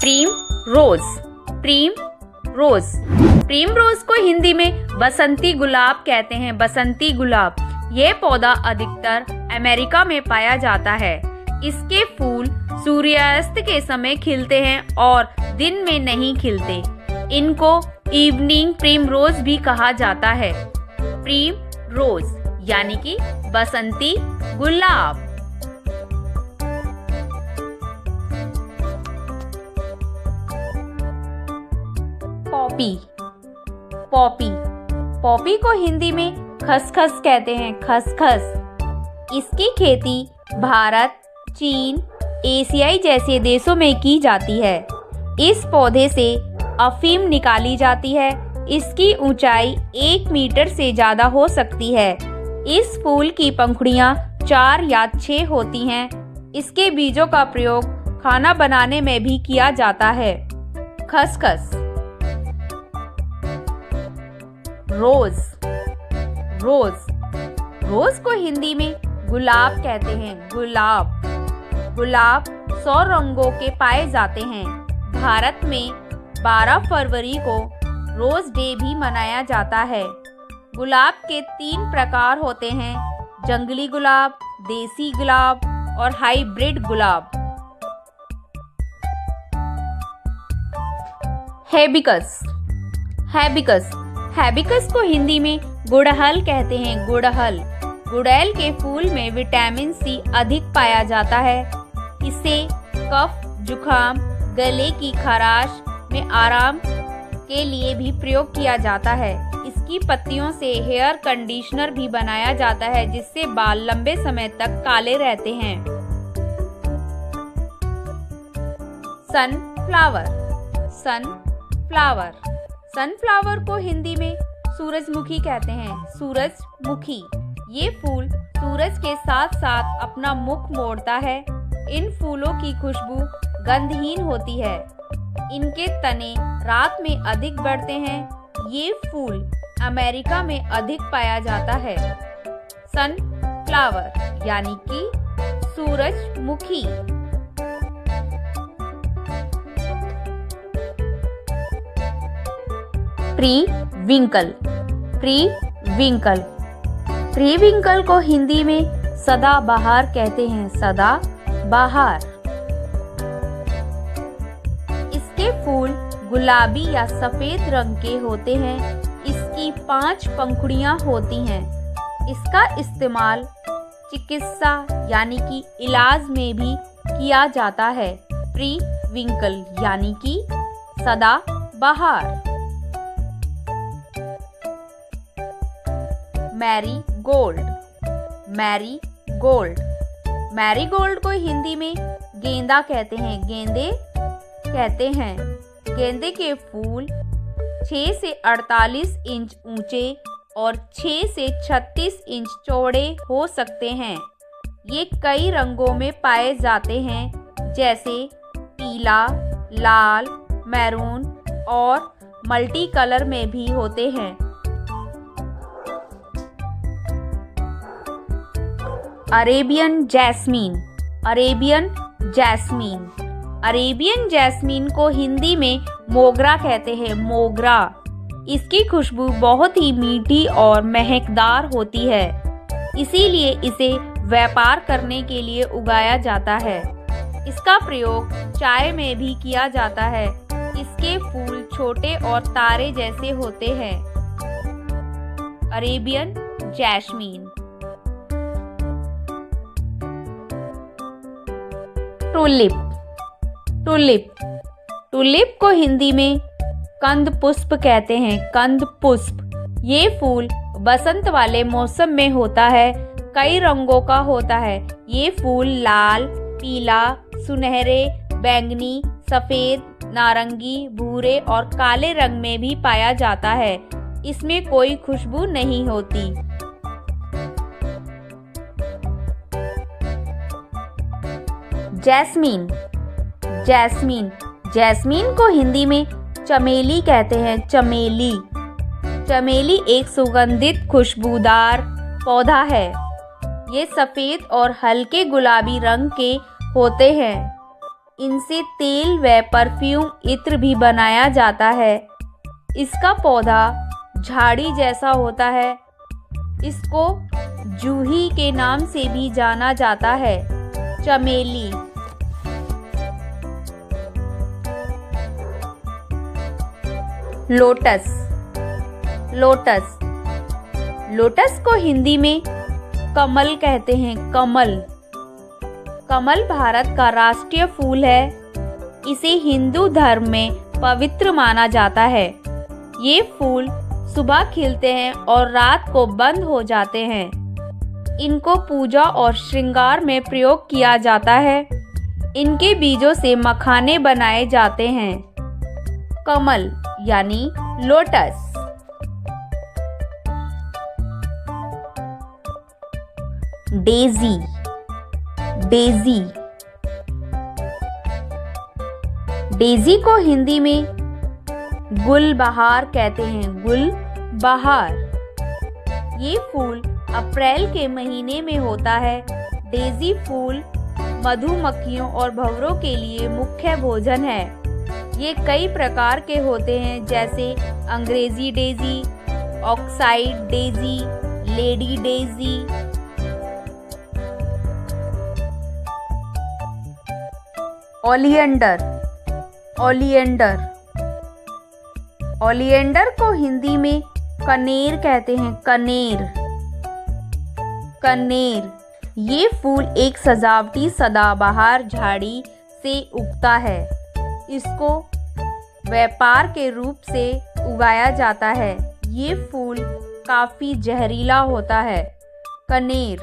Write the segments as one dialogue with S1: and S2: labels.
S1: Prim रोज। Prim रोज। Prim रोज को हिंदी में बसंती गुलाब कहते हैं। बसंती गुलाब। ये पौधा अधिकतर अमेरिका में पाया जाता है। इसके फूल सूर्यास्त के समय खिलते हैं और दिन में नहीं खिलते। इनको इवनिंग प्रीम रोज भी कहा जाता है। प्रीम रोज यानी कि बसंती गुलाब। पॉपी। पॉपी। पॉपी को हिंदी में खसखस कहते हैं। खसखस। इसकी खेती भारत, चीन, एशियाई जैसे देशों में की जाती है। इस पौधे से अफीम निकाली जाती है। इसकी ऊंचाई 1 मीटर से ज्यादा हो सकती है। इस फूल की पंखुड़ियां 4 या 6 होती हैं। इसके बीजों का प्रयोग खाना बनाने में भी किया जाता है। खसखस। रोज। रोज। रोज को हिंदी में गुलाब कहते हैं। गुलाब। गुलाब 100 रंगों के पाए जाते हैं। भारत में 12 फरवरी को रोज डे भी मनाया जाता है। गुलाब के 3 प्रकार होते हैं: जंगली गुलाब, देसी गुलाब और हाइब्रिड गुलाब। हेबिस्कस। हेबिस्कस। हेबिस्कस को हिंदी में गुड़हल कहते हैं। गुड़हल। गुड़हल के फूल में विटामिन सी अधिक पाया जाता है। इसे कफ, जुखाम, गले की खराश में आराम के लिए भी प्रयोग किया जाता है। इसकी पत्तियों से हेयर कंडीशनर भी बनाया जाता है, जिससे बाल लंबे समय तक काले रहते हैं। सनफ्लावर। सनफ्लावर। सनफ्लावर को हिंदी में सूरजमुखी कहते हैं। सूरजमुखी। ये फूल सूरज के साथ साथ अपना मुख मोड़ता है। इन फूलों की खुशबू गंधहीन होती है। इनके तने रात में अधिक बढ़ते हैं। ये फूल अमेरिका में अधिक पाया जाता है। सनफ्लावर यानी कि सूरजमुखी। प्रीविंकल। प्रीविंकल। प्रीविंकल को हिंदी में सदाबहार कहते हैं। सदाबहार। इसके फूल गुलाबी या सफेद रंग के होते हैं। इसकी 5 पंखुड़ियां होती हैं। इसका इस्तेमाल चिकित्सा यानी कि इलाज में भी किया जाता है। प्रीविंकल यानी कि सदाबहार। मैरीगोल्ड। मैरीगोल्ड। मैरीगोल्ड को हिंदी में गेंदा कहते हैं। गेंदे कहते हैं। गेंदे के फूल 6 से 48 इंच ऊंचे और 6 से 36 इंच चौड़े हो सकते हैं। ये कई रंगों में पाए जाते हैं, जैसे पीला, लाल, मैरून और मल्टी कलर में भी होते हैं। Arabian jasmine. Arabian jasmine. Arabian jasmine को हिंदी में मोगरा कहते हैं। मोगरा। इसकी खुशबू बहुत ही मीठी और महकदार होती है, इसीलिए इसे व्यापार करने के लिए उगाया जाता है। इसका प्रयोग चाय में भी किया जाता है। इसके फूल छोटे और तारे जैसे होते हैं। Arabian jasmine. Tulip. Tulip. Tulip को हिंदी में कंद पुष्प कहते हैं। कंद पुष्प। ये फूल बसंत वाले मौसम में होता है। कई रंगों का होता है। ये फूल लाल, पीला, सुनहरे, बैंगनी, सफेद, नारंगी, भूरे और काले रंग में भी पाया जाता है। इसमें कोई खुशबू नहीं होती। जैस्मीन। जैस्मीन। जैस्मीन को हिंदी में चमेली कहते हैं। चमेली। चमेली एक सुगंधित खुशबूदार पौधा है। ये सफेद और हल्के गुलाबी रंग के होते हैं। इनसे तेल व परफ्यूम इत्र भी बनाया जाता है। इसका पौधा झाड़ी जैसा होता है। इसको जूही के नाम से भी जाना जाता है। चमेली। लोटस। लोटस। लोटस को हिंदी में कमल कहते हैं। कमल। कमल भारत का राष्ट्रीय फूल है। इसे हिंदू धर्म में पवित्र माना जाता है। ये फूल सुबह खिलते हैं और रात को बंद हो जाते हैं। इनको पूजा और श्रृंगार में प्रयोग किया जाता है। इनके बीजों से मखाने बनाए जाते हैं। कमल यानी लोटस। डेजी। डेजी। डेजी को हिंदी में गुलबहार कहते हैं। गुलबहार। ये फूल अप्रैल के महीने में होता है। डेजी फूल मधुमक्खियों और भंवरों के लिए मुख्य भोजन है। ये कई प्रकार के होते हैं, जैसे अंग्रेजी Daisy, oxide Daisy, lady Daisy. Oleander. Oleander. Oleander को हिंदी में कनेर कहते हैं। कनेर। कनेर। ये फूल एक सजावटी सदाबहार झाड़ी से उगता है। इसको व्यापार के रूप से उगाया जाता है। ये फूल काफी जहरीला होता है। कनेर।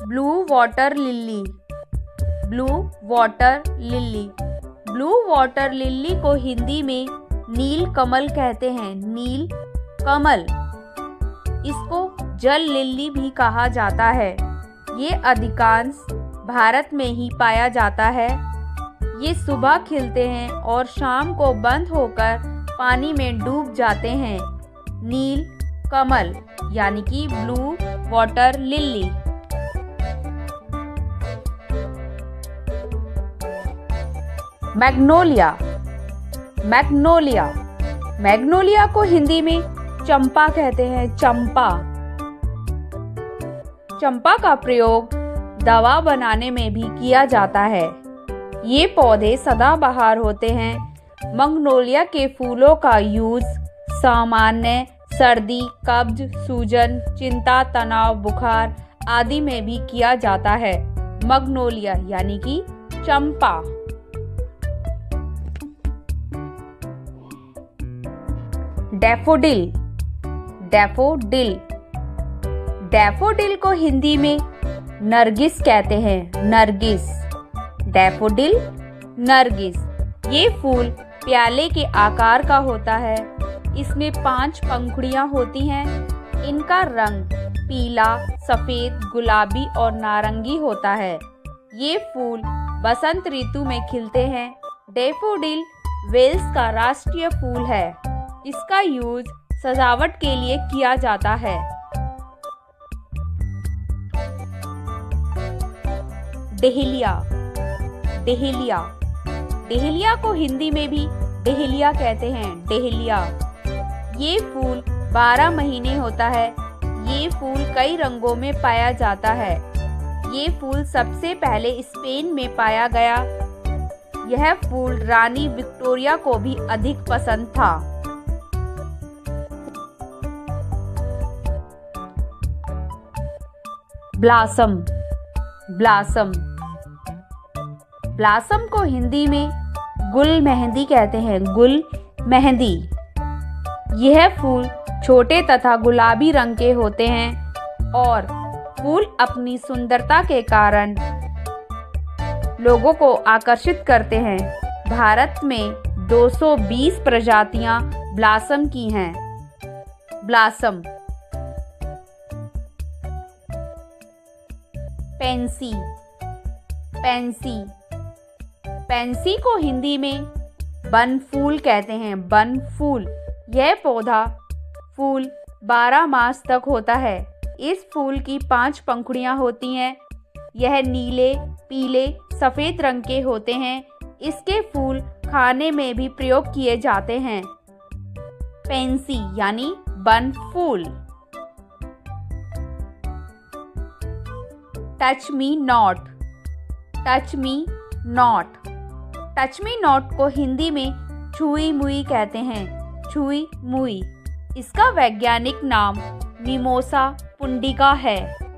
S1: Blue water lily. Blue water lily. Blue water lily को हिंदी में नील कमल कहते हैं। नील कमल। इसको जल लिली भी कहा जाता है। ये अधिकांश भारत में ही पाया जाता है। ये सुबह खिलते हैं और शाम को बंद होकर पानी में डूब जाते हैं। नील कमल यानी कि blue water lily. Magnolia. Magnolia. Magnolia को हिंदी में चंपा कहते हैं। चंपा। चंपा का प्रयोग दवा बनाने में भी किया जाता है। ये पौधे सदाबहार होते हैं। मैग्नोलिया के फूलों का यूज सामान्य सर्दी, कब्ज, सूजन, चिंता, तनाव, बुखार आदि में भी किया जाता है। मैग्नोलिया यानी कि चंपा। डैफोडिल। डैफोडिल। डैफोडिल को हिंदी में नरगिस कहते हैं। नरगिस। डैफोडिल नरगिस। ये फूल प्याले के आकार का होता है। इसमें 5 पंखुड़ियां होती हैं। इनका रंग पीला, सफेद, गुलाबी और नारंगी होता है। ये फूल बसंत ऋतु में खिलते हैं। डैफोडिल वेल्स का राष्ट्रीय फूल है। इसका यूज सजावट के लिए किया जाता है। डेहलिया। डेहलिया। डेहलिया को हिंदी में भी डेहलिया कहते हैं। डेहलिया। ये फूल 12 महीने होता है। ये फूल कई रंगों में पाया जाता है। ये फूल सबसे पहले स्पेन में पाया गया। यह फूल रानी विक्टोरिया को भी अधिक पसंद था। ब्लॉसम। ब्लॉसम। ब्लॉसम को हिंदी में गुल मेहंदी कहते हैं। गुल मेहंदी। यह फूल छोटे तथा गुलाबी रंग के होते हैं और फूल अपनी सुंदरता के कारण लोगों को आकर्षित करते हैं। भारत में 220 प्रजातियां ब्लॉसम की हैं। ब्लॉसम। पेंसी। पेंसी। पेंसी को हिंदी में बनफूल कहते हैं। बनफूल। यह पौधा फूल 12 मास तक होता है। इस फूल की 5 पंखुड़ियां होती हैं। यह नीले, पीले, सफ़ेद रंग के होते हैं। इसके फूल खाने में भी प्रयोग किए जाते हैं। पेंसी यानी बन फूल। Touch me not. Touch me not. Touch me not को हिंदी में छुई मुई कहते हैं। छुई मुई। इसका वैज्ञानिक नाम मिमोसा पुंडिका है।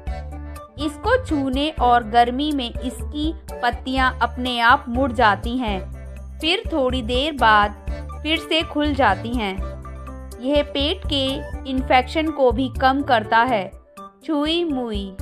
S1: इसको छूने और गर्मी में इसकी पत्तियां अपने आप मुड़ जाती हैं, फिर थोड़ी देर बाद फिर से खुल जाती हैं। यह पेट के इन्फेक्शन को भी कम करता है। छुई मुई।